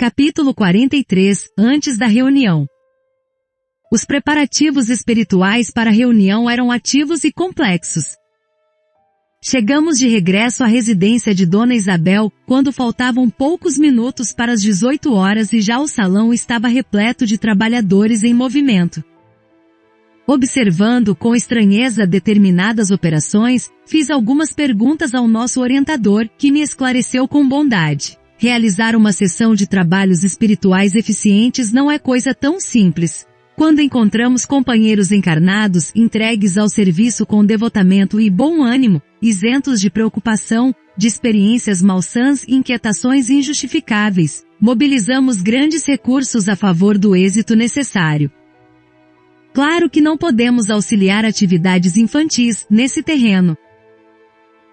Capítulo 43, antes da reunião. Os preparativos espirituais para a reunião eram ativos e complexos. Chegamos de regresso à residência de Dona Isabel, quando faltavam poucos minutos para as 18 horas e já o salão estava repleto de trabalhadores em movimento. Observando com estranheza determinadas operações, fiz algumas perguntas ao nosso orientador, que me esclareceu com bondade. Realizar uma sessão de trabalhos espirituais eficientes não é coisa tão simples. Quando encontramos companheiros encarnados, entregues ao serviço com devotamento e bom ânimo, isentos de preocupação, de experiências malsãs e inquietações injustificáveis, mobilizamos grandes recursos a favor do êxito necessário. Claro que não podemos auxiliar atividades infantis nesse terreno.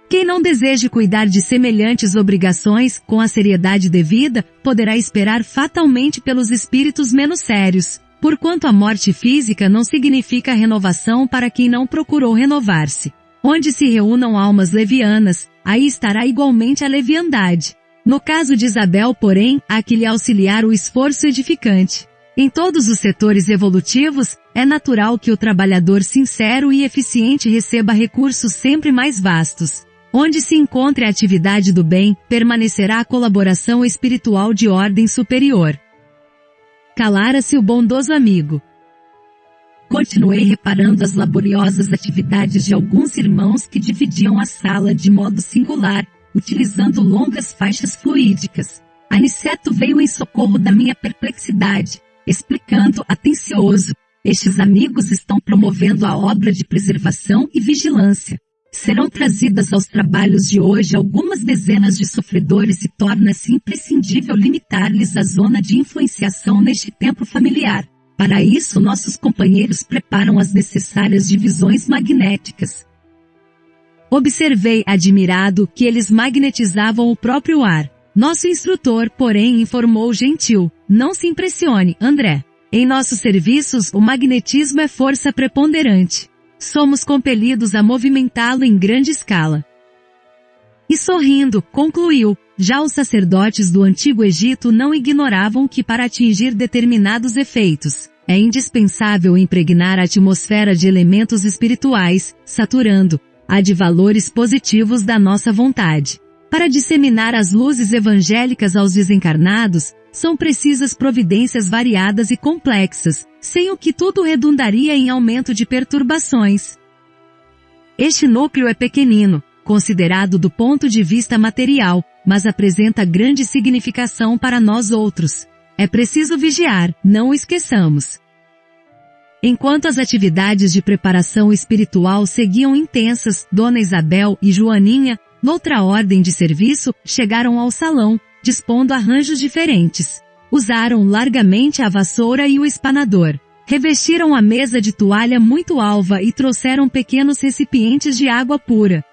Quem não deseje cuidar de semelhantes obrigações com a seriedade devida, poderá esperar fatalmente pelos espíritos menos sérios, porquanto a morte física não significa renovação para quem não procurou renovar-se. Onde se reúnam almas levianas, aí estará igualmente a leviandade. No caso de Isabel, porém, há que lhe auxiliar o esforço edificante. Em todos os setores evolutivos, é natural que o trabalhador sincero e eficiente receba recursos sempre mais vastos. Onde se encontre a atividade do bem, permanecerá a colaboração espiritual de ordem superior. Calara-se o bondoso amigo. Continuei reparando as laboriosas atividades de alguns irmãos que dividiam a sala de modo singular, utilizando longas faixas fluídicas. Aniceto veio em socorro da minha perplexidade, explicando atencioso: estes amigos estão promovendo a obra de preservação e vigilância. Serão trazidas aos trabalhos de hoje algumas dezenas de sofredores e torna-se imprescindível limitar-lhes a zona de influenciação neste tempo familiar. Para isso, nossos companheiros preparam as necessárias divisões magnéticas. Observei, admirado, que eles magnetizavam o próprio ar. Nosso instrutor, porém, informou gentil: não se impressione, André. Em nossos serviços, o magnetismo é força preponderante. Somos compelidos a movimentá-lo em grande escala. E sorrindo, concluiu: já os sacerdotes do Antigo Egito não ignoravam que para atingir determinados efeitos, é indispensável impregnar a atmosfera de elementos espirituais, saturando-a de valores positivos da nossa vontade. Para disseminar as luzes evangélicas aos desencarnados, são precisas providências variadas e complexas, sem o que tudo redundaria em aumento de perturbações. Este núcleo é pequenino, considerado do ponto de vista material, mas apresenta grande significação para nós outros. É preciso vigiar, não o esqueçamos. Enquanto as atividades de preparação espiritual seguiam intensas, Dona Isabel e Joaninha, noutra ordem de serviço, chegaram ao salão, dispondo arranjos diferentes. Usaram largamente a vassoura e o espanador. Revestiram a mesa de toalha muito alva e trouxeram pequenos recipientes de água pura.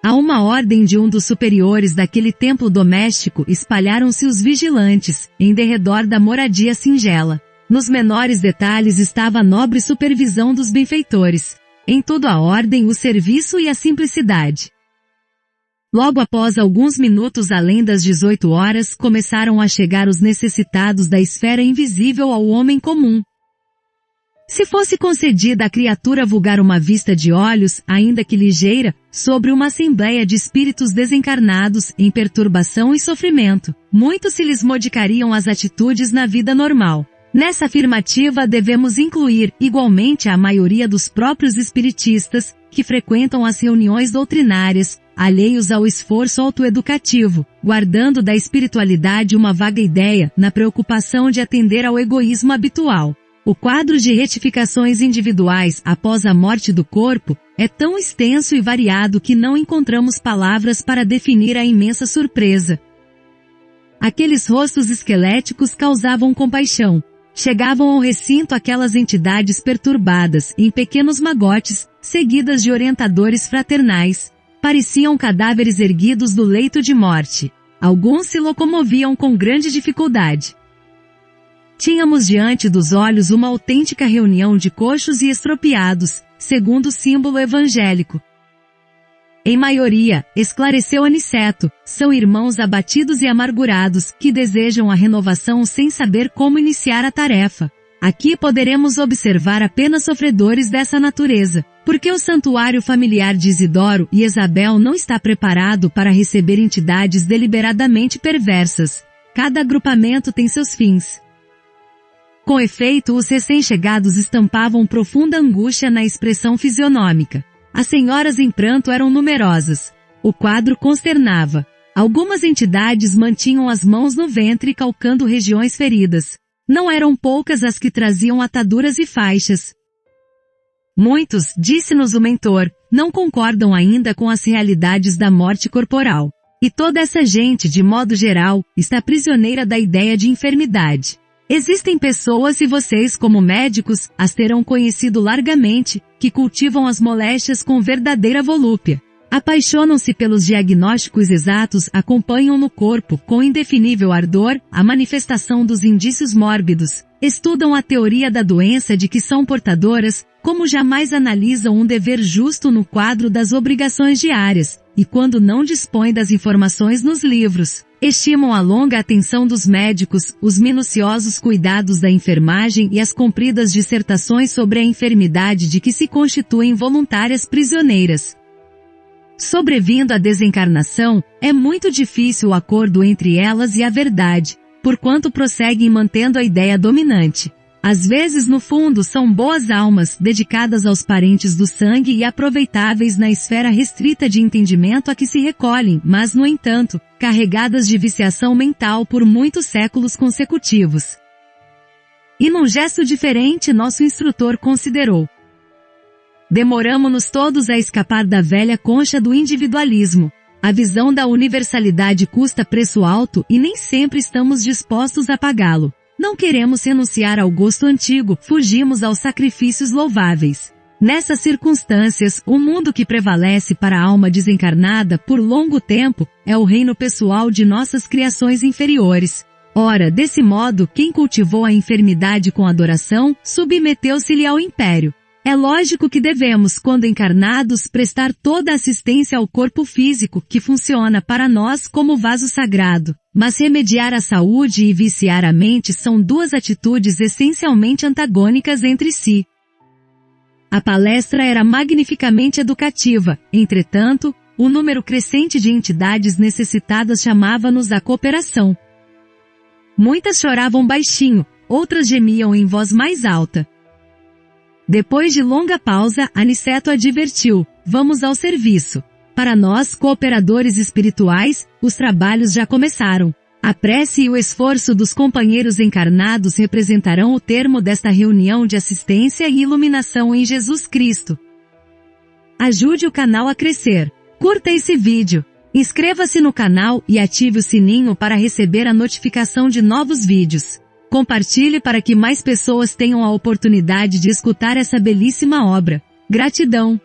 A uma ordem de um dos superiores daquele templo doméstico, espalharam-se os vigilantes, em derredor da moradia singela. Nos menores detalhes estava a nobre supervisão dos benfeitores. Em tudo a ordem, o serviço e a simplicidade. Logo após alguns minutos além das 18 horas, começaram a chegar os necessitados da esfera invisível ao homem comum. Se fosse concedida à criatura vulgar uma vista de olhos, ainda que ligeira, sobre uma assembleia de espíritos desencarnados, em perturbação e sofrimento, muito se lhes modicariam as atitudes na vida normal. Nessa afirmativa devemos incluir, igualmente, a maioria dos próprios espiritistas, que frequentam as reuniões doutrinárias, alheios ao esforço autoeducativo, guardando da espiritualidade uma vaga ideia, na preocupação de atender ao egoísmo habitual. O quadro de retificações individuais após a morte do corpo é tão extenso e variado que não encontramos palavras para definir a imensa surpresa. Aqueles rostos esqueléticos causavam compaixão. Chegavam ao recinto aquelas entidades perturbadas, em pequenos magotes, seguidas de orientadores fraternais. Pareciam cadáveres erguidos do leito de morte. Alguns se locomoviam com grande dificuldade. Tínhamos diante dos olhos uma autêntica reunião de coxos e estropiados, segundo o símbolo evangélico. Em maioria, esclareceu Aniceto, são irmãos abatidos e amargurados, que desejam a renovação sem saber como iniciar a tarefa. Aqui poderemos observar apenas sofredores dessa natureza, porque o santuário familiar de Isidoro e Isabel não está preparado para receber entidades deliberadamente perversas. Cada agrupamento tem seus fins. Com efeito, os recém-chegados estampavam profunda angústia na expressão fisionômica. As senhoras em pranto eram numerosas. O quadro consternava. Algumas entidades mantinham as mãos no ventre calcando regiões feridas. Não eram poucas as que traziam ataduras e faixas. Muitos, disse-nos o mentor, não concordam ainda com as realidades da morte corporal. E toda essa gente, de modo geral, está prisioneira da ideia de enfermidade. Existem pessoas, e vocês como médicos, as terão conhecido largamente, que cultivam as moléstias com verdadeira volúpia. Apaixonam-se pelos diagnósticos exatos, acompanham no corpo, com indefinível ardor, a manifestação dos indícios mórbidos, estudam a teoria da doença de que são portadoras, como jamais analisam um dever justo no quadro das obrigações diárias, e quando não dispõem das informações nos livros, estimam a longa atenção dos médicos, os minuciosos cuidados da enfermagem e as compridas dissertações sobre a enfermidade de que se constituem voluntárias prisioneiras. Sobrevindo a desencarnação, é muito difícil o acordo entre elas e a verdade, porquanto prosseguem mantendo a ideia dominante. Às vezes no fundo são boas almas, dedicadas aos parentes do sangue e aproveitáveis na esfera restrita de entendimento a que se recolhem, mas no entanto, carregadas de viciação mental por muitos séculos consecutivos. E num gesto diferente nosso instrutor considerou: demoramo-nos todos a escapar da velha concha do individualismo. A visão da universalidade custa preço alto e nem sempre estamos dispostos a pagá-lo. Não queremos renunciar ao gosto antigo, fugimos aos sacrifícios louváveis. Nessas circunstâncias, o mundo que prevalece para a alma desencarnada por longo tempo é o reino pessoal de nossas criações inferiores. Ora, desse modo, quem cultivou a enfermidade com adoração, submeteu-se-lhe ao império. É lógico que devemos, quando encarnados, prestar toda a assistência ao corpo físico, que funciona para nós como vaso sagrado. Mas remediar a saúde e viciar a mente são duas atitudes essencialmente antagônicas entre si. A palestra era magnificamente educativa, entretanto, o número crescente de entidades necessitadas chamava-nos à cooperação. Muitas choravam baixinho, outras gemiam em voz mais alta. Depois de longa pausa, Aniceto advertiu: vamos ao serviço. Para nós, cooperadores espirituais, os trabalhos já começaram. A prece e o esforço dos companheiros encarnados representarão o termo desta reunião de assistência e iluminação em Jesus Cristo. Ajude o canal a crescer. Curta esse vídeo. Inscreva-se no canal e ative o sininho para receber a notificação de novos vídeos. Compartilhe para que mais pessoas tenham a oportunidade de escutar essa belíssima obra. Gratidão!